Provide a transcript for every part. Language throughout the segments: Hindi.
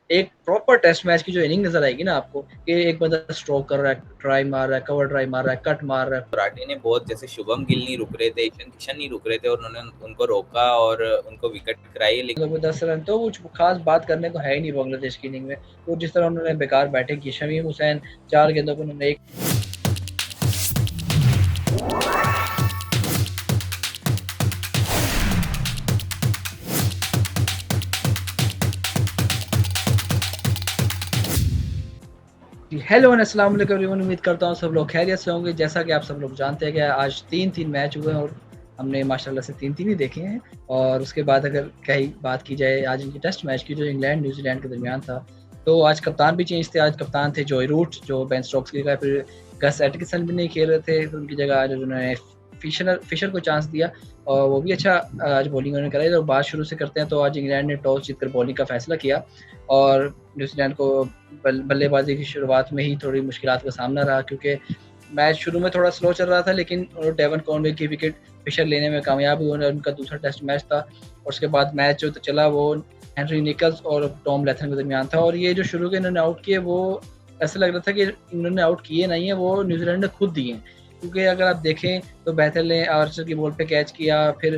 एक प्रॉपर टेस्ट मैच की जो इनिंग नजर आएगी ना आपको कि एक बंदा स्ट्रोक कर रहा है, ट्राई मार रहा है, कवर ट्राई मार रहा है, कट मार रहा है। मराठी ने बहुत, जैसे शुभम गिल नहीं रुक रहे थे, ईशान किशन नहीं रुक रहे थे और उन्होंने उनको रोका और उनको विकेट कराई। लेकिन 10 रन तो कुछ खास बात करने को है ही नहीं बांग्लादेश की इनिंग में। तो जिस तरह उन्होंने बेकार बैटिंग की, शमीम हुसैन 4 गेंदों पर उन्होंने हेलो एंड अस्सलाम वालेकुम एवरीवन। उम्मीद करता हूँ सब लोग खैरियत से होंगे। जैसा कि आप सब लोग जानते हैं कि आज 3 मैच हुए हैं और हमने माशाल्लाह से 3 ही देखे हैं। और उसके बाद अगर कहीं बात की जाए आज इनके टेस्ट मैच की जो इंग्लैंड न्यूजीलैंड के दरमियान था, तो आज कप्तान भी चेंज थे। आज कप्तान थे जॉय रूट जो बेन स्टोक्स की जगह, फिर गस एटकिंसन भी नहीं खेल रहे थे, फिर उनकी जगह आज उन्होंने फिशर को चांस दिया और वो भी अच्छा आज बॉलिंग उन्होंने कराई। तो बात शुरू से करते हैं। तो आज इंग्लैंड ने टॉस जीतकर बॉलिंग का फैसला किया और न्यूजीलैंड को बल्लेबाजी की शुरुआत में ही थोड़ी मुश्किलात का सामना रहा, क्योंकि मैच शुरू में थोड़ा स्लो चल रहा था, लेकिन डेवन कॉनवे की विकेट फिशर लेने में कामयाब हुए। उनका दूसरा टेस्ट मैच था और उसके बाद मैच जो चला वो हेनरी निकल्स और टॉम लैथम के दरमियान था। और ये जो शुरू के इन्होंने आउट किए वो ऐसा लग रहा था कि इन्होंने आउट किए नहीं है, वो न्यूजीलैंड ने खुद दिए हैं। क्योंकि अगर आप देखें तो बेहतर ने आर्चर की बॉल पे कैच किया, फिर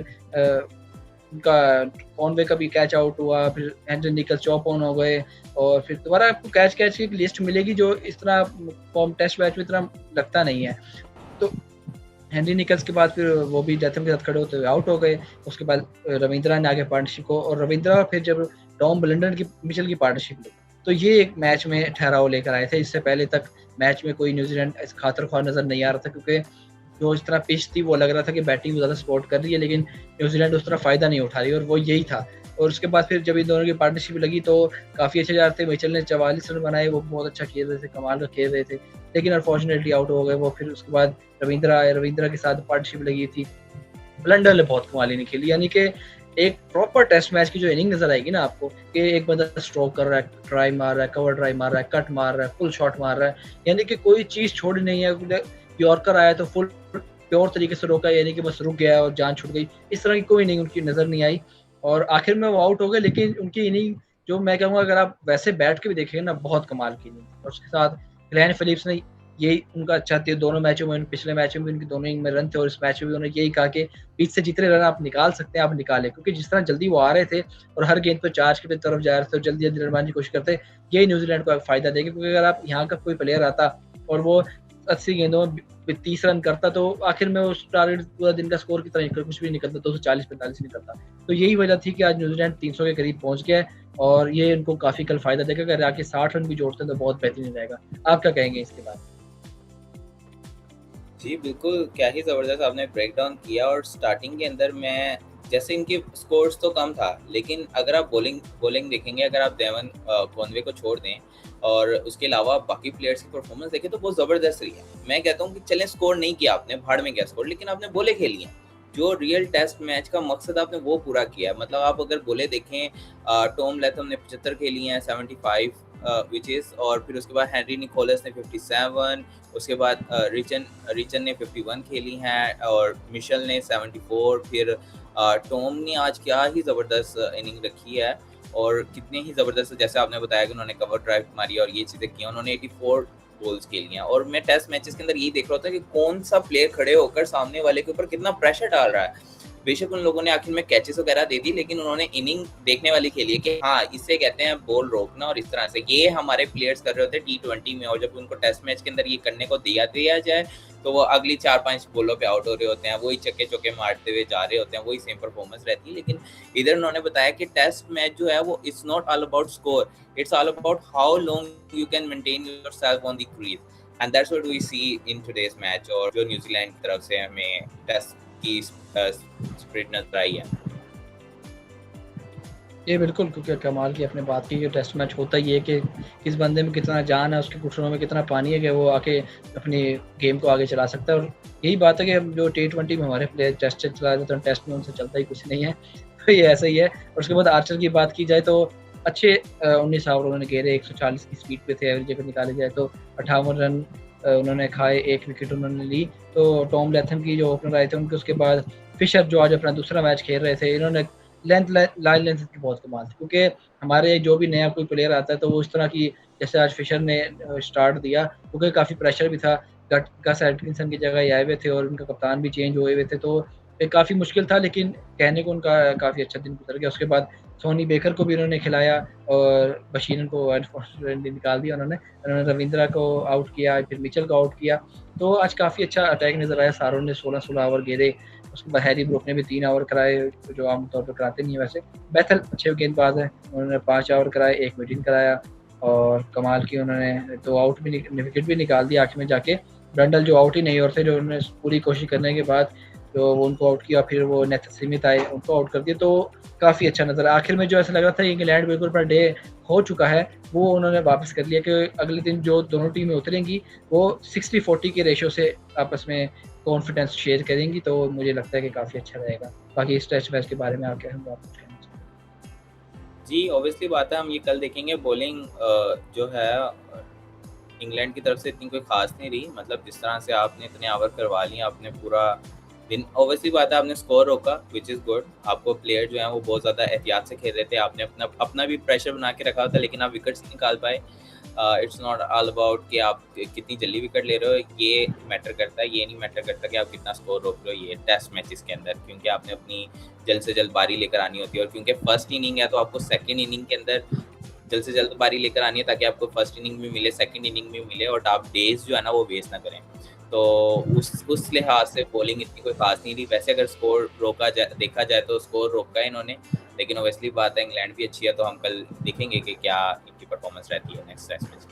उनका कॉनवे का भी कैच आउट हुआ, फिर हेनरी निकल्स चॉप ऑन हो गए और फिर दोबारा आपको कैच की लिस्ट मिलेगी जो इस तरह फॉर्म टेस्ट मैच में इतना लगता नहीं है। तो हेनरी निकल्स के बाद फिर वो भी लैथम के साथ खड़े होते हुए आउट हो गए। उसके बाद रविंद्रा ने आगे पार्टनरशिप को, और रविंद्रा फिर जब टॉम ब्लंडन की मिचेल की पार्टनरशिप ली, तो ये एक मैच में ठहराव लेकर आए थे। इससे पहले तक मैच में कोई न्यूजीलैंड खातर ख्वाह नजर नहीं आ रहा था, क्योंकि जो इस तरह पिच थी वो लग रहा था कि बैटिंग ज़्यादा सपोर्ट कर रही है, लेकिन न्यूजीलैंड उस तरह फ़ायदा नहीं उठा रही, और वो यही था। और उसके बाद फिर जब इन दोनों की पार्टनरशिप लगी तो काफ़ी अच्छे जा रहे थे। मिचेल ने 44 रन बनाए, वो बहुत अच्छा खेल रहे थे, कमाल का खेल रहे थे, लेकिन अनफॉर्चुनेटली आउट हो गए वो। फिर उसके बाद रविंद्रा आए, रविंद्रा के साथ पार्टनरशिप लगी थी। ब्लंडर ने बहुत कमाली नहीं खेली, यानी कि एक प्रॉपर टेस्ट मैच की जो इनिंग नजर आएगी ना आपको कि एक बंदा स्ट्रोक कर रहा है, ट्राई मार रहा है, कवर ट्राई मार रहा है, कट मार रहा है, फुल शॉट मार रहा है, यानी कि कोई चीज़ छोड़ी नहीं है। यॉर्कर आया तो फुल प्योर तरीके से रोका, यानी कि बस रुक गया और जान छूट गई। इस तरह की कोई इनिंग उनकी नज़र नहीं आई और आखिर में वो आउट हो गए। लेकिन उनकी इनिंग जो मैं कहूँगा अगर आप वैसे बैठ के भी देखेंगे ना, बहुत कमाल की इनिंग। और उसके साथ ग्लेन फिलिप्स ने यही उनका अच्छा थे दोनों मैचों में, पिछले मैचों में उनकी दोनों इनिंग में रन थे और इस मैच में भी उन्होंने यही कहा कि पिच से जितने रन आप निकाल सकते हैं आप निकालें, क्योंकि जिस तरह जल्दी वो आ रहे थे और हर गेंद पर चार्ज की तरफ जा रहे थे और जल्दी जल्दी रन बनाने की कोशिश करते, यही न्यूजीलैंड को फायदा देगा। क्योंकि अगर आप यहाँ का कोई प्लेयर आता और वो 80 गेंदों में 30 रन करता तो आखिर में उस टारगेट पूरा दिन का स्कोर कितना निकल, कुछ भी निकलता, 240-45 निकलता। तो यही वजह थी कि आज न्यूजीलैंड 300 के करीब पहुंच गया और ये इनको काफी कल फायदा देगा। अगर आके 60 रन भी जोड़ते हैं तो बहुत बेहतरीन रहेगा। आप क्या कहेंगे इसके बाद? जी बिल्कुल, क्या ही ज़बरदस्त आपने ब्रेक डाउन किया। और स्टार्टिंग के अंदर मैं, जैसे इनके स्कोर्स तो कम था, लेकिन अगर आप बॉलिंग देखेंगे, अगर आप डेवन कॉनवे को छोड़ दें और उसके अलावा बाकी प्लेयर्स की परफॉर्मेंस देखें तो बहुत ज़बरदस्त रही है। मैं कहता हूँ कि चलें स्कोर नहीं किया आपने, भाड़ में गया स्कोर, लेकिन आपने बॉलें खेली हैं। जो रियल टेस्ट मैच का मकसद आपने वो पूरा किया है। मतलब आप अगर बॉलें देखें, टॉम लैथम ने 75 खेली हैं, 75 विच इज़, और फिर उसके बाद हेनरी निकोलस ने 57, उसके बाद रिचन ने 51 खेली हैं और मिशेल ने 74। फिर टॉम ने आज क्या ही ज़बरदस्त इनिंग रखी है और कितने ही ज़बरदस्त, जैसे आपने बताया कि उन्होंने कवर ड्राइव मारी और ये चीज़ें की, उन्होंने 84 गोल्स खेली हैं। और मैं टेस्ट मैचेस के अंदर यही देख रहा था कि कौन सा प्लेयर खड़े होकर सामने वाले के ऊपर कितना प्रेशर डाल रहा है। बेशक उन लोगों ने आखिर में कैचेस वगैरह दे दी, लेकिन उन्होंने इनिंग देखने वाली खेली है कि हाँ, इसे कहते हैं बॉल रोकना। और इस तरह से ये हमारे प्लेयर्स कर रहे होते हैं T20 में, और जब उनको टेस्ट मैच के अंदर ये करने को दिया जाए तो वो अगली 4-5 बॉलों पे आउट हो रहे होते हैं, वही चक्के चौके मारते हुए जा रहे होते हैं, वही सेम परफॉर्मेंस रहती है। लेकिन इधर उन्होंने बताया कि टेस्ट मैच जो है वो it's not all about score, it's all about how long you can maintain yourself on the crease, and that's what we see in today's match. और जो न्यूजीलैंड की तरफ से हमें टेस्ट की स्पिरिट नजर आई है। ये बिल्कुल, क्योंकि कमाल की अपने बात की, टेस्ट मैच होता ही है कि किस बंदे में कितना जान है, उसके घुटनों में कितना पानी है कि वो आके अपनी गेम को आगे चला सकता है। और यही बात है कि जो T20 में हमारे प्लेयर टेस्ट चला रहे थे, टेस्ट में उनसे चलता ही कुछ नहीं है, तो ये ऐसा ही है। और उसके बाद आर्चर की बात की जाए तो अच्छे 19 ओवर उन्होंने घेरे, 140 की स्पीड पे थे, एवरेज अगर निकाले जाए तो 58 रन उन्होंने खाए, 1 विकेट उन्होंने ली। तो टॉम लैथम की जो ओपनर आए थे उनके, उसके बाद फिशर जो आज अपना दूसरा मैच खेल रहे थे, इन्होंने लेंथ लाइन लेंथ की बहुत कमाल थी, क्योंकि हमारे जो भी नया कोई प्लेयर आता है तो वो इस तरह की, जैसे आज फिशर ने स्टार्ट दिया, क्योंकि काफ़ी प्रेशर भी था। गस एटकिंसन की जगह ये आए हुए थे और उनका कप्तान भी चेंज हुए हुए थे, तो काफ़ी मुश्किल था, लेकिन कहने को उनका काफ़ी अच्छा दिन गुजर गया। उसके बाद सोनी बेकर को भी उन्होंने खिलाया और बशीरन को निकाल दिया उन्होंने रविंद्रा को आउट किया, फिर मिचेल को आउट किया। तो आज काफ़ी अच्छा अटैक नज़र आया। सारों ने 16-16 ओवर गेंदे, उसके बाद हैरी ब्रूक ने भी 3 ओवर कराए, जो आमतौर पर कराते नहीं है वैसे। बैथल अच्छे गेंदबाज हैं, उन्होंने 5 ओवर कराए, 1 विकेट कराया और कमाल की उन्होंने 2 आउट भी विकेट भी निकाल दिया आखिर में जाके। ब्रंडल जो आउट ही नहीं और थे, जो उन्होंने पूरी कोशिश करने के बाद जो वो उनको आउट किया, फिर वो नेथ स्मिथ आए, उनको आउट कर दिया। तो काफ़ी अच्छा नज़र आखिर में जो ऐसा लग रहा था इंग्लैंड बिल्कुल पर डे हो चुका है, वो उन्होंने वापस कर लिया कि अगले दिन जो दोनों टीमें उतरेंगी वो 60-40 के रेशो से आपस में कॉन्फिडेंस शेयर करेंगी। तो मुझे लगता है कि काफ़ी अच्छा रहेगा। बाकी इस टेस्ट मैच के बारे में आप क्या कहना चाहेंगे? जी, ऑब्वियसली बात है, हम ये कल देखेंगे। बॉलिंग जो है इंग्लैंड की तरफ से इतनी कोई खास नहीं रही। मतलब जिस तरह से आपने इतने ओवर करवा लिए, आपने पूरा दिन, ऑब्वियसली बात है, आपने स्कोर रोका, विच इज़ गुड। आपको प्लेयर जो हैं वो बहुत ज़्यादा एहतियात से खेल रहे थे, आपने अपना अपना भी प्रेशर बना के रखा था, लेकिन आप विकेट्स नहीं निकाल पाए। इट्स नॉट ऑल अबाउट कि आप कितनी जल्दी विकेट ले रहे हो, ये मैटर करता है। ये नहीं मैटर करता कि आप कितना स्कोर रोक रहे हो ये टेस्ट मैचेस के अंदर, क्योंकि आपने अपनी जल्द से जल्द बारी लेकर आनी होती है। और क्योंकि फर्स्ट इनिंग है तो आपको सेकेंड इनिंग के अंदर जल्द से जल्द बारी लेकर आनी है, ताकि आपको फर्स्ट इनिंग भी मिले, सेकंड इनिंग भी मिले, और आप डेज जो है ना वो वेस्ट ना करें। तो उस लिहाज से बॉलिंग इतनी कोई खास नहीं थी। वैसे अगर स्कोर देखा जाए तो स्कोर रोका है इन्होंने, लेकिन ऑब्वियसली बात है इंग्लैंड भी अच्छी है, तो हम कल देखेंगे कि क्या इनकी परफॉर्मेंस रहती है नेक्स्ट टेस्ट मैच।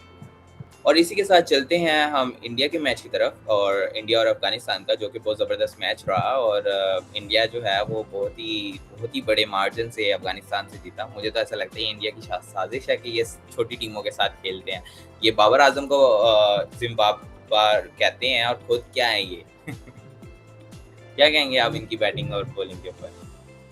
और इसी के साथ चलते हैं हम इंडिया के मैच की तरफ, और इंडिया और अफगानिस्तान का, जो कि बहुत ज़बरदस्त मैच रहा। और इंडिया जो है वो बहुत ही बड़े मार्जिन से अफगानिस्तान से जीता। मुझे तो ऐसा लगता है इंडिया की साजिश है कि ये छोटी टीमों के साथ खेलते हैं। ये बाबर आजम को जिम्बाब्वे कहते हैं, और खुद क्या है ये क्या कहेंगे आप इनकी बैटिंग और बॉलिंग के ऊपर?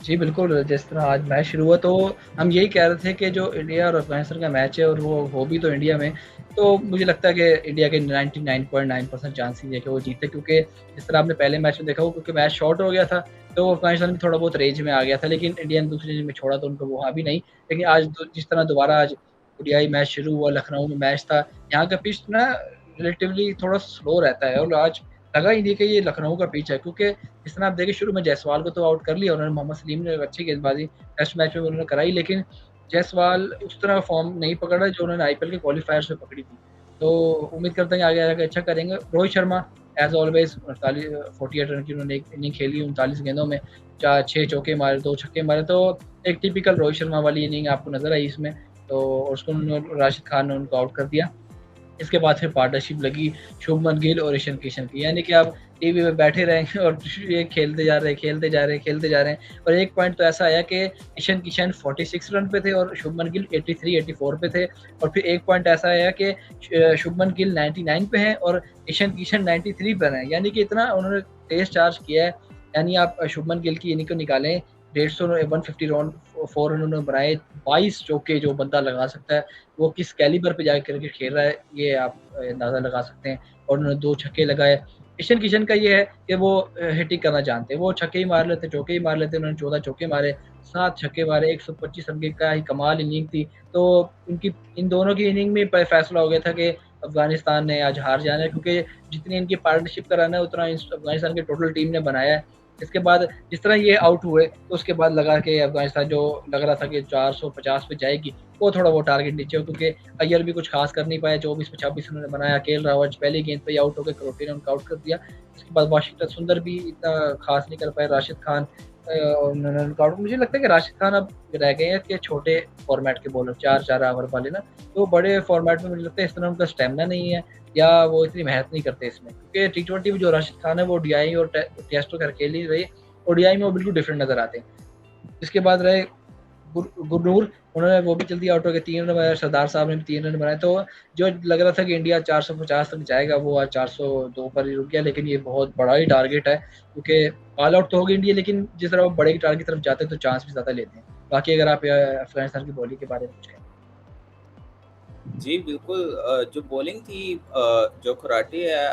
जी, बिल्कुल, जिस तरह आज मैच शुरू हुआ तो हम यही कह रहे थे कि जो इंडिया और अफ़गानिस्तान का मैच है और वो हो भी तो इंडिया में, तो मुझे लगता है कि इंडिया के 99.9% चांसेस है कि वो जीते, क्योंकि जिस तरह आपने पहले मैच में देखा हो, क्योंकि मैच शॉर्ट हो गया था, तो अफ़गानिस्तान भी थोड़ा बहुत रेंज में आ गया था, लेकिन इंडिया ने दूसरी इनिंग में छोड़ा तो उनको वहाँ भी नहीं। लेकिन आज जिस तरह दोबारा आज ओडीआई मैच शुरू हुआ, लखनऊ में मैच था, यहाँ का पिच ना रिलेटिवली थोड़ा स्लो रहता है और आज लगा ही नहीं कि ये लखनऊ का पिच है, क्योंकि जिस तरह आप देखिए शुरू में जायसवाल को तो आउट कर लिया उन्होंने, मोहम्मद सलीम ने अच्छी गेंदबाजी टेस्ट मैच में उन्होंने कराई, लेकिन जायसवाल उस तरह फॉर्म नहीं पकड़ रहा जो उन्होंने आईपीएल के क्वालीफायर्स में पकड़ी थी। तो उम्मीद करते हैं आगे आगे अच्छा करेंगे। Rohit Sharma as always 48 run की उन्होंने एक इनिंग खेली, 39 गेंदों में 6 चौके मारे, 2 छक्के मारे, तो एक टिपिकल रोहित शर्मा वाली इनिंग आपको नजर आई इसमें। तो उसको राशिद खान ने उनको आउट कर दिया। इसके बाद फिर पार्टनरशिप लगी शुभमन गिल और ईशान किशन की, यानी कि आप टीवी में बैठे रहेंगे और ये खेलते जा रहे हैं और एक पॉइंट तो ऐसा आया कि ईशान किशन 46 रन पे थे और शुभमन गिल 84 पे थे, और फिर एक पॉइंट ऐसा आया कि शुभमन गिल 99 पे हैं और ईशान किशन 93 पर हैं, यानी कि इतना उन्होंने तेज चार्ज किया है। यानी आप शुभमन गिल की इनिंग को निकालें, 150 रन 4 रन उन्होंने बनाए, 22 चौके जो बंदा लगा सकता है, वो किस कैलिबर पे जाकर क्रिकेट खेल रहा है ये आप अंदाज़ा लगा सकते हैं। और उन्होंने 2 छक्के लगाए। ईशान किशन का ये है कि वो हिटिंग करना जानते हैं, वो छक्के ही मार लेते, चौके ही मार लेते, उन्होंने 14 चौके मारे, 7 छक्के मारे, 125 रन की क्या ही कमाल इनिंग थी। तो इनकी इन दोनों की इनिंग में फैसला हो गया था कि अफ़गानिस्तान ने आज हार जाना है, क्योंकि जितनी इनकी पार्टनरशिप कराना है उतना अफ़गानिस्तान की टोटल टीम ने बनाया है। इसके बाद जिस तरह ये आउट हुए तो उसके बाद लगा कि अफ़गानिस्तान जो लग रहा था कि 450 पे जाएगी, वो थोड़ा वो टारगेट नीचे हो, क्योंकि अय्यर भी कुछ खास कर नहीं पाया, 24 पे 26 उन्होंने बनाया, केएल रावत पहली गेंद पे ही आउट हो गए, करोटी ने उनको आउट कर दिया। उसके बाद वाशिंगटन सुंदर भी इतना खास नहीं कर पाए, राशिद खान और उन्होंने उनको आउट। मुझे लगता है कि राशिद खान अब रह गए हैं कि छोटे फॉर्मेट के बॉलर 4-4 ओवर वाले ना, तो बड़े फॉर्मेट में मुझे लगता है इस तरह उनका स्टेमिना नहीं है या वो इतनी मेहनत नहीं करते इसमें, क्योंकि टी20 में जो राशिद खान है वो डीआई और टेस्ट तो खेल ही रही, ओडीआई में वो बिल्कुल डिफरेंट नजर आते हैं। इसके बाद रहे गुरनूर, उन्होंने वो भी जल्दी आउट हो गए, 3 रन बनाए, सरदार साहब ने भी 3 रन बनाए। तो जो लग रहा था कि इंडिया 450 तक जाएगा वो आज 402 पर ही रुक गया, लेकिन ये बहुत बड़ा ही टारगेट है, क्योंकि ऑल आउट तो होगी इंडिया, लेकिन जिस तरह वो बड़े टारगेट की तरफ जाते हैं तो चांस भी ज़्यादा लेते हैं। बाकी अगर आप अफगानिस्तान की बॉलिंग के बारे में कुछ कहें? जी बिल्कुल, जो बॉलिंग थी, जो खराटे है,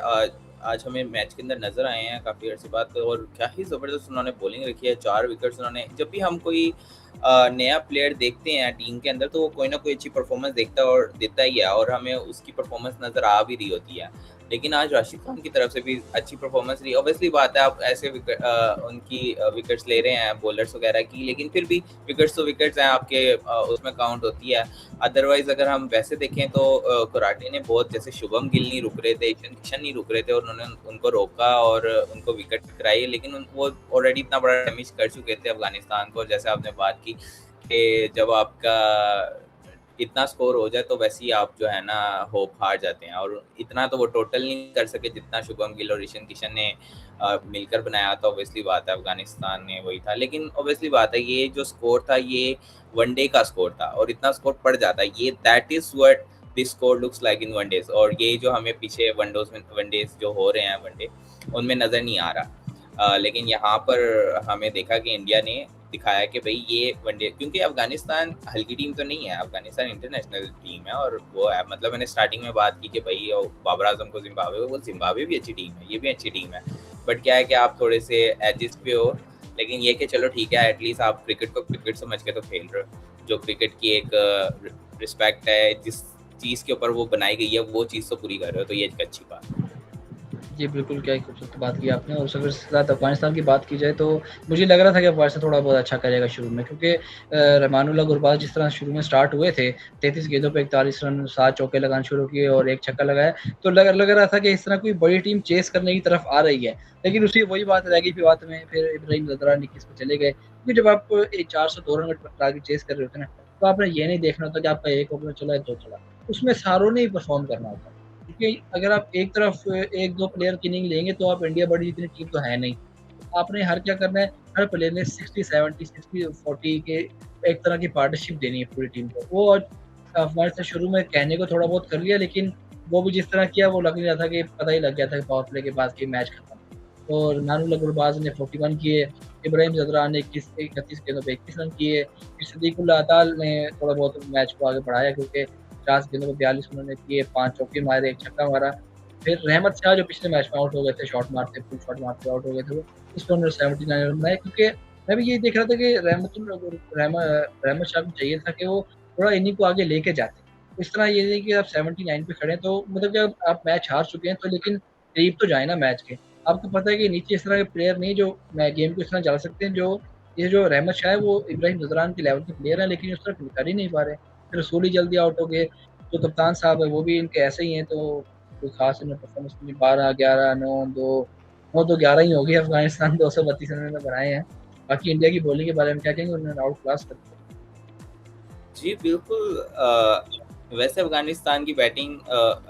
आज हमें मैच के अंदर नज़र आए हैं काफ़ी अर्से बाद, और क्या ही ज़बरदस्त उन्होंने बॉलिंग रखी है। 4 विकेट्स उन्होंने, जब भी हम कोई नया प्लेयर देखते हैं टीम के अंदर, तो वो कोई ना कोई अच्छी परफॉर्मेंस देखता है और देता ही है, और हमें उसकी परफॉर्मेंस नज़र आ भी रही होती है। लेकिन आज राशिद खान की तरफ से भी अच्छी परफॉर्मेंस रही। ऑब्वियसली बात है, आप ऐसे उनकी विकेट्स ले रहे हैं बॉलर्स वगैरह की, लेकिन फिर भी विकेट्स तो विकेट्स हैं आपके, उसमें काउंट होती है। अदरवाइज़ अगर हम वैसे देखें तो कराटे ने बहुत, जैसे शुभम गिल नहीं रुक रहे थे, ईशान किशन नहीं रुक रहे थे, और उन्होंने उनको रोका और उनको विकेट कराई, लेकिन वो ऑलरेडी इतना बड़ा डैमेज कर चुके थे अफगानिस्तान को। जैसे आपने बात की कि जब आपका इतना स्कोर हो जाए तो वैसे ही आप जो है ना होप हार जाते हैं, और इतना तो वो टोटल नहीं कर सके जितना शुभम गिल और ईशान किशन ने मिलकर बनाया था। ऑब्वियसली बात है अफगानिस्तान ने वही था, लेकिन ऑब्वियसली बात है ये जो स्कोर था ये वनडे का स्कोर था, और इतना स्कोर पड़ जाता है, ये that is what this score looks like in one-days. और ये जो हमें पीछे वनडेज जो हो रहे हैं वनडे, उनमें नज़र नहीं आ रहा। लेकिन यहाँ पर हमें देखा कि इंडिया ने दिखाया कि भाई ये वनडे, क्योंकि अफगानिस्तान हल्की टीम तो नहीं है, अफगानिस्तान इंटरनेशनल टीम है, और वो है, मतलब मैंने स्टार्टिंग में बात की कि भाई बाबर आजम को जिम्बाब्वे, वो जिम्बाब्वे भी अच्छी टीम है, ये भी अच्छी टीम है, बट क्या है कि आप थोड़े से एजिस पे हो। लेकिन ये कि चलो ठीक है, एटलीस्ट आप क्रिकेट को क्रिकेट समझ के तो खेल रहे हो, जो क्रिकेट की एक रिस्पेक्ट है, जिस चीज़ के ऊपर वो बनाई गई है वो चीज़ तो पूरी कर रहे हो, तो ये एक अच्छी बात है। जी, बिल्कुल, क्या ही खूबसूरत बात की आपने। और अगर इसके साथ अफ़गानिस्तान की बात की जाए तो मुझे लग रहा था कि अफ़गानिस्तान थोड़ा बहुत अच्छा करेगा शुरू में, क्योंकि रहमानुल्लाह गुरबाज जिस तरह शुरू में स्टार्ट हुए थे, 33 गेंदों पे 41 रन, 7 चौके लगाने शुरू किए और 1 छक्का लगाया, तो लग रहा था कि इस तरह कोई बड़ी टीम चेस करने की तरफ आ रही है। लेकिन उसी वही बात रह गई फिर बाद में, फिर इब्राहिम ज़दरान 21 पे चले गए, क्योंकि जब आप 402 रन का टारगेट चेस कर रहे होते हैं ना, तो आपने ये नहीं देखना होता कि आपका 1 ओवर चला है, 2 चला। उसमें सारों ने ही परफ़ॉर्म करना होता है। क्योंकि अगर आप एक तरफ 1-2 प्लेयर की इनिंग लेंगे तो आप इंडिया बड़ी इतनी टीम तो है नहीं। आपने हर क्या करना है, हर प्लेयर ने 60-70, 60-40 के एक तरह की पार्टनरशिप देनी है पूरी टीम को। वो अफ़गानिस्तान शुरू में कहने को थोड़ा बहुत कर लिया, लेकिन वो भी जिस तरह किया वो लग नहीं रहा था कि पता ही लग गया था कि पावर प्ले के बाद कि मैच खत्म। और रहमानुल्लाह गुरबाज ने 41 किए, इब्राहिम ज़दरान ने 31 गेंदों पे 21 रन किए, फिर सिद्दीकुल्लाह अताल ने थोड़ा बहुत मैच को आगे बढ़ाया, क्योंकि 50 गेंदों पे 42 उन्होंने किए, 5 चौके मारे, 1 छक्का मारा। फिर रहमत शाह जो पिछले मैच में आउट हो गए थे, शॉट मारते, फुल शॉट मारते आउट हो गए थे वो, उसपे उन्होंने 79 रन बनाए, क्योंकि मैं भी यही देख रहा था कि रहमत शाह को चाहिए था कि वो थोड़ा इनिंग को आगे लेके जाते। इस तरह ये नहीं कि आप 79 पे खड़े हैं तो मतलब कि आप मैच हार चुके हैं तो लेकिन करीब तो जाए ना मैच के। आपको पता है कि नीचे इस तरह के प्लेयर नहीं जो गेम को इस तरह चला सकते हैं, जो ये जो रहमत शाह है वो इब्राहिम ज़दरान के लेवल के प्लेयर हैं, लेकिन उस तरह कर ही नहीं पा रहे। फिर रसूल ही जल्दी आउट हो गए, जो कप्तान साहब है वो भी इनके ऐसे ही हैं, तो कोई ख़ास इन्होंने परफ़ॉर्मेंस नहीं। 12, 11, 9, 2, 9 तो 11 ही हो गई। अफ़गानिस्तान 232 रन इन्होंने बनाए हैं। बाकी इंडिया की बॉलिंग के बारे में क्या कहेंगे? उन्होंने आउट क्लास कर दिया। जी, बिल्कुल। वैसे अफ़गानिस्तान की बैटिंग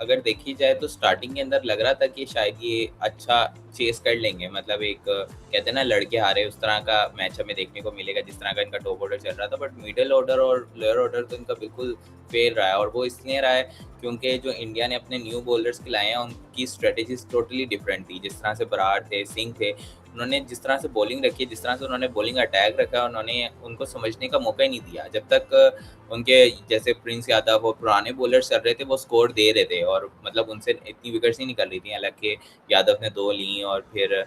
अगर देखी जाए तो स्टार्टिंग के अंदर लग रहा था कि शायद ये अच्छा चेस कर लेंगे, मतलब एक कहते हैं ना लड़के हारे उस तरह का मैच हमें देखने को मिलेगा जिस तरह का इनका टॉप ऑर्डर चल रहा था, बट मिडल ऑर्डर और लोअर ऑर्डर तो इनका बिल्कुल फेल रहा है, और वो इसलिए रहा है क्योंकि जो इंडिया ने अपने न्यू बॉलर्स के लाए हैं उनकी स्ट्रेटेजीज टोटली डिफरेंट थी। जिस तरह से बराड़ थे, सिंह थे, उन्होंने जिस तरह से बॉलिंग रखी है, जिस तरह से उन्होंने बॉलिंग अटैक रखा है, उन्होंने उनको समझने का मौका ही नहीं दिया। जब तक उनके जैसे प्रिंस यादव और पुराने बॉलर्स चल रहे थे वो स्कोर दे रहे थे, और मतलब उनसे इतनी विकेट्स नहीं निकल रही थी। हालांकि यादव ने 2 ली और फिर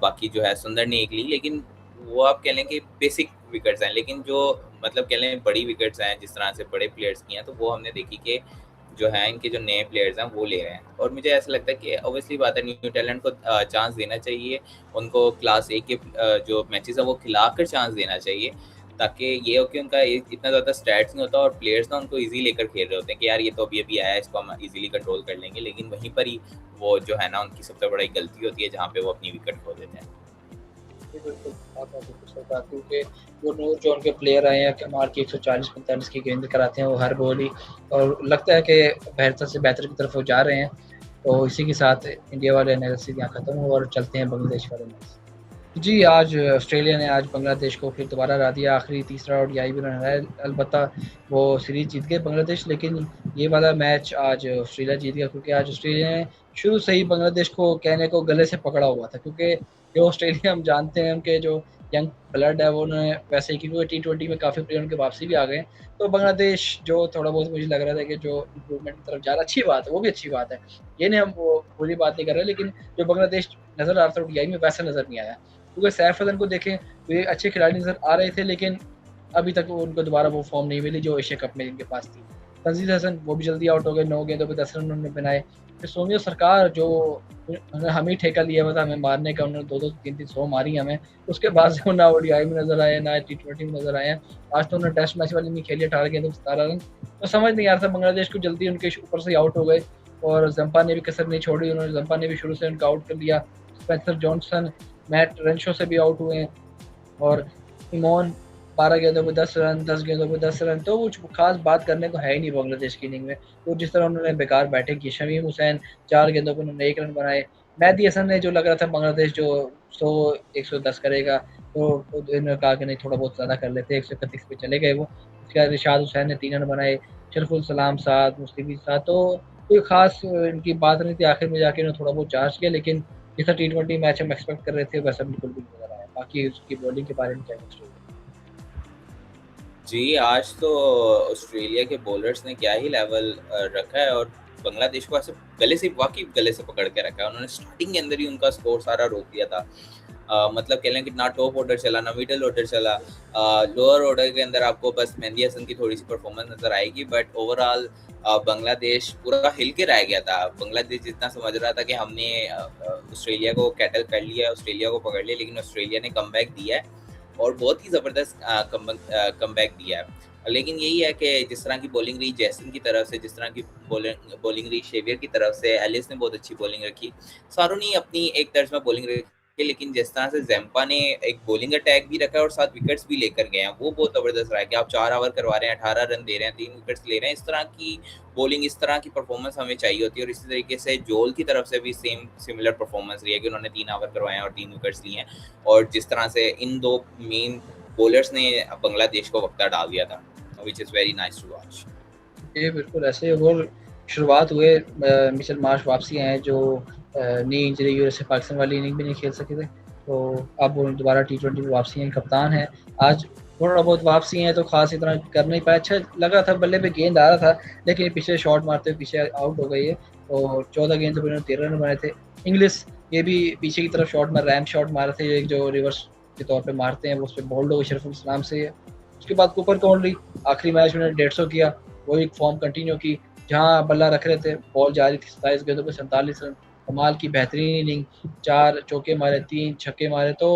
बाकी जो है सुंदर ने 1 ली, लेकिन वो आप कह लें कि बेसिक विकेट्स हैं, लेकिन जो मतलब कह लें बड़ी विकेट्स हैं जिस तरह से बड़े प्लेयर्स की हैं, तो वो हमने देखी कि जो है इनके जो नए प्लेयर्स हैं वो ले रहे हैं। और मुझे ऐसा लगता है कि ऑब्वियसली बात है न्यू टैलेंट को चांस देना चाहिए, उनको क्लास ए के जो मैचेस हैं वो खिलाकर चांस देना चाहिए, ताकि ये हो कि उनका इतना ज़्यादा स्टैट्स नहीं होता और प्लेयर्स ना उनको ईजी लेकर खेल रहे होते हैं कि यार ये तो अभी अभी आया है, इसको हम ईजिली कंट्रोल कर लेंगे, लेकिन वहीं पर ही वो जो है ना उनकी सबसे बड़ी गलती होती है जहाँ पे वो अपनी विकेट खो देते हैं। जी, बिल्कुल, आपने बिल्कुल सही कहा, क्योंकि वो नूर जो उनके प्लेयर आए हैं कमाल की 140-45 की गेंद कराते हैं वो हर बॉल ही, और लगता है कि बेहतर से बेहतर की तरफ वो जा रहे हैं। तो इसी के साथ इंडिया वाले एनालिसिस यहाँ खत्म हुआ और चलते हैं बांग्लादेश वाले मैच। जी, आज ऑस्ट्रेलिया ने आज बांग्लादेश को फिर दोबारा हरा दिया। आखिरी तीसरा ओडीआई भी उन्होंने हराया। अलबत्ता वो सीरीज़ जीत गए बांग्लादेश, लेकिन ये वाला मैच आज ऑस्ट्रेलिया जीत गया, क्योंकि आज ऑस्ट्रेलिया ने शुरू से ही बांग्लादेश को कहने को गले से पकड़ा हुआ था, क्योंकि जो ऑस्ट्रेलिया हम जानते हैं उनके जो यंग ब्लड है वो उन्होंने वैसे ही, क्योंकि T20 में काफ़ी प्लेयर उनके वापसी भी आ गए हैं। तो बांग्लादेश जो थोड़ा बहुत मुझे लग रहा था कि जो इम्प्रूवमेंट की तरफ जा रहा है, अच्छी बात है, वो भी अच्छी बात है। ये नहीं हम वो बुरी बात नहीं कर रहे, लेकिन जो बांग्लादेश नज़र आ रहा था ODI में वैसा नज़र नहीं आया। क्योंकि सैफ अली को देखें तो ये अच्छे खिलाड़ी नज़र आ रहे थे, लेकिन अभी तक उनको दोबारा वो फॉर्म नहीं मिली जो एशिया कप में इनके पास थी। तंजीद हसन वो भी जल्दी आउट हो गए, 9 गेंदों पे 10 रन उन्होंने बनाए। फिर सोनिया सरकार जो उन्होंने हम ही ठेका लिया हुआ था हमें मारने का, उन्होंने 2-2 3-3 100 मारी हमें। उसके बाद से वो ना ODI में नज़र आए, ना T20 में नज़र आए हैं। आज तो उन्होंने टेस्ट मैच वाली नहीं खेली, 18 गेंदों पे 17 रन। तो समझ नहीं आ रहा था, बांग्लादेश को जल्दी उनके ऊपर से आउट हो गए और जंपा ने भी कसर नहीं छोड़ी, उन्होंने जंपा ने भी शुरू से उनका आउट कर लिया। स्पेंसर जॉनसन, मैट रेनशो से भी आउट हुए हैं और इमोन 12 गेंदों पे 10 रन, 10 गेंदों पे 10 रन। तो कुछ खास बात करने को है ही नहीं बांग्लादेश की इनिंग में। तो जिस तरह उन्होंने बेकार बैटिंग की, शमीम हुसैन 4 गेंदों पे उन्होंने 1 रन बनाए। मेहदी हसन ने जो लग रहा था बांग्लादेश जो 100-110 करेगा, तो इन्होंने कहा कि नहीं थोड़ा बहुत ज़्यादा कर लेते, 131 पे चले गए वो। उसके बाद रिशाद हुसैन ने 3 रन बनाए, शरफुल सलाम 7, मुस्लिम 7। तो कोई खास इनकी बात नहीं थी, आखिर में जाके इन्होंने थोड़ा बहुत चार्ज किया, लेकिन जैसा T20 मैच हम एक्सपेक्ट कर रहे थे वैसा बिल्कुल भी नज़र आया। बाकी उसकी बॉलिंग के बारे में क्या स्टोरी? जी, आज तो ऑस्ट्रेलिया के बॉलर्स ने क्या ही लेवल रखा है और बांग्लादेश को ऐसे वाक़ई गले से पकड़ के रखा है। उन्होंने स्टार्टिंग के अंदर ही उनका स्कोर सारा रोक दिया था। मतलब कह लें कि ना टॉप ऑर्डर चला, ना मिडल ऑर्डर चला। लोअर ऑर्डर के अंदर आपको बस मेहदी हसन की थोड़ी-सी परफॉर्मेंस नज़र आएगी, बट ओवरऑल बांग्लादेश पूरा हिल के रह गया था। बांग्लादेश जितना समझ रहा था कि हमने ऑस्ट्रेलिया को कैटल कर लिया, ऑस्ट्रेलिया को पकड़ लिया, लेकिन ऑस्ट्रेलिया ने कमबैक दिया है और बहुत ही ज़बरदस्त कमबैक दिया है। लेकिन यही है कि जिस तरह की बॉलिंग रही जैसन की तरफ से, जिस तरह की बॉलिंग रही शेवियर की तरफ से, एलिस ने बहुत अच्छी बॉलिंग रखी। सारों ने अपनी एक तर्ज में बॉलिंग रखी, लेकिन जिस तरह से ज़ैम्पा ने एक बॉलिंग अटैक भी रखा है और 7 विकेट्स भी लेकर गए हैं, वो बहुत ज़बरदस्त रहा है कि आप 4 ओवर करवा रहे हैं, 18 रन दे रहे हैं, 3 विकेट्स ले रहे हैं। इस तरह की बॉलिंग, इस तरह की परफॉर्मेंस हमें चाहिए होती है। और इसी तरीके से जोल की तरफ से भी सिमिलर परफॉर्मेंस रही है कि उन्होंने 3 ओवर करवाए हैं और 3 विकेट्स लिए हैं। और जिस तरह से इन 2 मेन बॉलर्स ने बांग्लादेश को वक्ता डाल दिया था, which is very nice to watch. ये बिल्कुल ऐसे और शुरुआत हुए मिचेल मार्श वापसी आए जो नी इंजरी की वजह से पाकिस्तान वाली इनिंग भी नहीं खेल सके थे, तो अब वो दोबारा T20 में वापसी हैं, कप्तान है। आज थोड़ा बहुत वापसी हैं तो खास इतना कर नहीं पाया। अच्छा लगा था, बल्ले पे गेंद आ रहा था, लेकिन पीछे शॉट मारते हुए पीछे आउट हो गई है। और 14 गेंद पे उन्होंने 13 रन बनाए थे। इंग्लिश ये भी पीछे की तरफ शॉट मार, रैम शॉट मारे थे, एक जो रिवर्स के तौर पे मारते हैं, वो उस पर बोल्ड हो गई शरफुल इस्लाम से। उसके बाद कूपर कॉन्ट्री आखिरी मैच में 150 किया, वही फॉर्म कंटिन्यू की। जहाँ बल्ला रख रहे थे, बॉल जा रही थी, 27 गेंदों पे 47 रन, कमाल की बेहतरीन इनिंग। 4 चौके मारे, 3 छक्के मारे। तो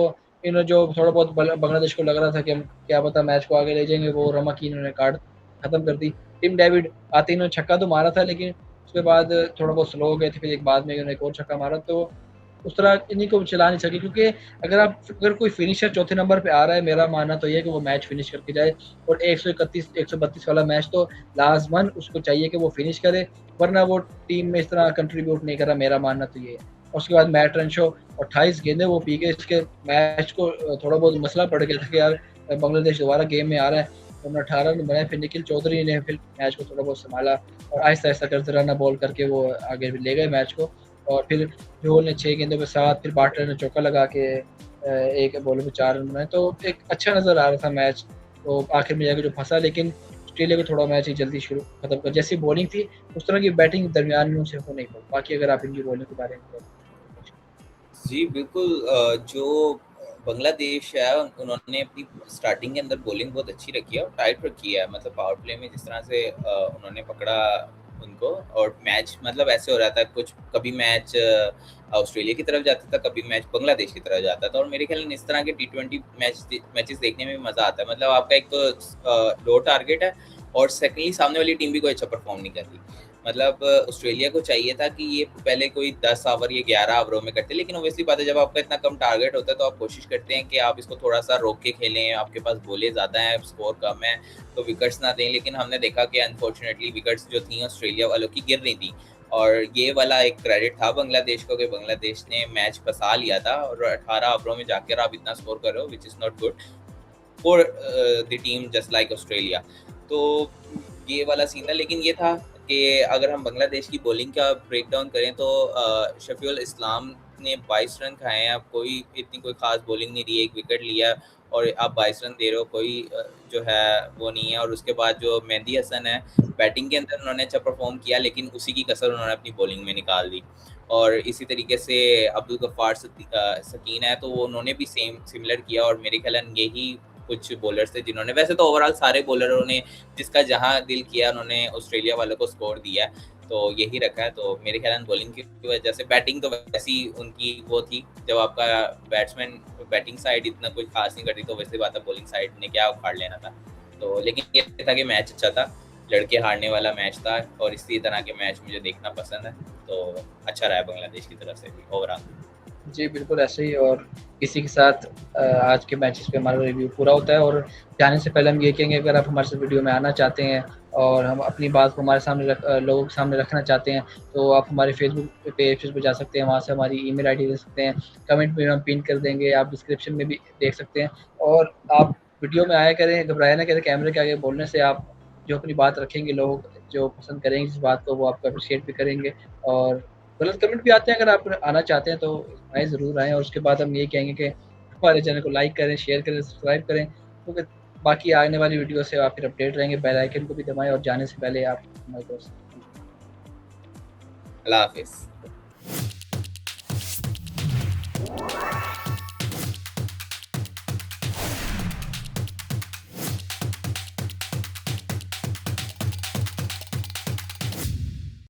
इन्होंने जो थोड़ा बहुत बांग्लादेश को लग रहा था कि हम क्या पता मैच को आगे ले जाएंगे, वो रमा की इन्होंने कार्ड खत्म कर दी। टिम डेविड आते इन्होंने छक्का तो मारा था, लेकिन उसके बाद थोड़ा बहुत स्लो हो गए थे। फिर एक बाद में इन्होंने एक और छक्का मारा, तो उस तरह इन्हीं को चला नहीं सके। क्योंकि अगर कोई फिनिशर चौथे नंबर पे आ रहा है, मेरा मानना तो ये है कि वो मैच फिनिश करके जाए। और 131 132 वाला मैच तो लाजमन उसको चाहिए कि वो फिनिश करे, वरना वो टीम में इस तरह कंट्रीब्यूट नहीं कर रहा, मेरा मानना तो ये है। और उसके बाद मैट रेनशो 28 गेंदें वो पी के इसके मैच को थोड़ा बहुत मसला पड़ गया था कि यार बांग्लादेश दोबारा गेम में आ रहा है। तो उन्होंने 18 रन बनाए, फिर निखिल चौधरी ने फिर मैच को थोड़ा बहुत संभाला और आहिस्ता आहिस्ता करते रन बॉल करके वो आगे ले गए मैच को। और फिर जोहल ने 6 गेंदों पे 7, फिर बाटलर ने चौका लगा के एक बॉल पे 4 रन बनाए। तो एक अच्छा नज़र आ रहा था मैच, तो आखिर में जाके जो फंसा। लेकिन ऑस्ट्रेलिया को थोड़ा मैच ही जल्दी शुरू खत्म कर, जैसी बॉलिंग थी उस तरह की बैटिंग दरमियान में उनसे हो नहीं पाई। बाकी अगर आप इनकी बॉलिंग के बारे में जी, बिल्कुल। जो बांग्लादेश है उन्होंने अपनी स्टार्टिंग के अंदर बॉलिंग बहुत अच्छी रखी है और टाइट रखी है। मतलब पावर प्ले में जिस तरह से उन्होंने पकड़ा उनको, और मैच मतलब ऐसे हो रहा था, कुछ कभी मैच ऑस्ट्रेलिया की तरफ जाता था, कभी मैच बांग्लादेश की तरफ जाता था। और मेरे ख्याल में इस तरह के T20 मैचेस देखने में मज़ा आता है। मतलब आपका एक तो लो टारगेट है और सेकेंडली सामने वाली टीम भी कोई अच्छा परफॉर्म नहीं कर रही। मतलब ऑस्ट्रेलिया को चाहिए था कि ये पहले कोई 10 ओवर या 11 ओवरों में करते, लेकिन ऑब्वियसली बात है जब आपका इतना कम टारगेट होता है तो आप कोशिश करते हैं कि आप इसको थोड़ा सा रोक के खेलें, आपके पास बॉलें ज़्यादा हैं, स्कोर कम है, तो विकेट्स ना दें। लेकिन हमने देखा कि अनफॉर्चुनेटली विकेट्स जो थी ऑस्ट्रेलिया वालों की गिर रही थी। और ये वाला एक क्रेडिट था बांग्लादेश को कि बांग्लादेश ने मैच फंसा लिया था और 18 ओवरों में जाकर आप इतना स्कोर कर रहे हो, which is not good for the team just like Australia. तो ये वाला सीन था। लेकिन ये था कि अगर हम बांग्लादेश की बॉलिंग का ब्रेक डाउन करें तो शफीउल इस्लाम ने 22 रन खाए हैं, अब कोई इतनी कोई ख़ास बॉलिंग नहीं रही है, 1 विकेट लिया और आप 22 रन दे रहे हो, कोई जो है वो नहीं है। और उसके बाद जो मेहदी हसन है, बैटिंग के अंदर उन्होंने अच्छा परफॉर्म किया, लेकिन उसी की कसर उन्होंने अपनी बॉलिंग में निकाल दी। और इसी तरीके से अब्दुल गफ्फार शकीन है, तो वो उन्होंने भी सिमिलर किया। और मेरे ख्याल यही कुछ बॉलर्स थे जिन्होंने, वैसे तो ओवरऑल सारे बॉलरों ने जिसका जहाँ दिल किया उन्होंने ऑस्ट्रेलिया वालों को स्कोर दिया है, तो यही रखा है। तो मेरे ख्याल बॉलिंग की वजह से, बैटिंग तो वैसी उनकी वो थी, जब आपका बैट्समैन बैटिंग साइड इतना कुछ खास नहीं करती तो वैसे बात है बॉलिंग साइड ने क्या उखाड़ लेना था। तो लेकिन ये था कि मैच अच्छा था, लड़के हारने वाला मैच था, और इसी तरह के मैच मुझे देखना पसंद है, तो अच्छा रहा है बांग्लादेश की तरफ से भी ओवरऑल। जी, बिल्कुल ऐसे ही। और इसी के साथ आज के मैचेस पे हमारा रिव्यू पूरा होता है। और जाने से पहले हम ये कहेंगे, अगर आप हमारे साथ वीडियो में आना चाहते हैं और हम अपनी बात को हमारे सामने लोगों के सामने रखना चाहते हैं, तो आप हमारे फेसबुक पेज पे जा सकते हैं, वहाँ से हमारी ईमेल आईडी दे सकते हैं, कमेंट में हम पिन कर देंगे, आप डिस्क्रिप्शन में भी देख सकते हैं। और आप वीडियो में आया करें, घबराया ना करें, कैमरे के आगे बोलने से आप जो अपनी बात रखेंगे, लोग जो पसंद करेंगे इस बात को, वो आपको अप्रिशिएट भी करेंगे। और गलत कमेंट भी आते हैं, अगर आप आना चाहते हैं तो आए, ज़रूर आएँ। और उसके बाद हम यही कहेंगे कि हमारे चैनल को लाइक करें, शेयर करें, सब्सक्राइब करें, क्योंकि बाकी आने वाली वीडियो से आप फिर अपडेट रहेंगे। बेल आइकन को भी दबाएँ और जाने से पहले आप हमारे दोस्त अल्लाह हाफिज़।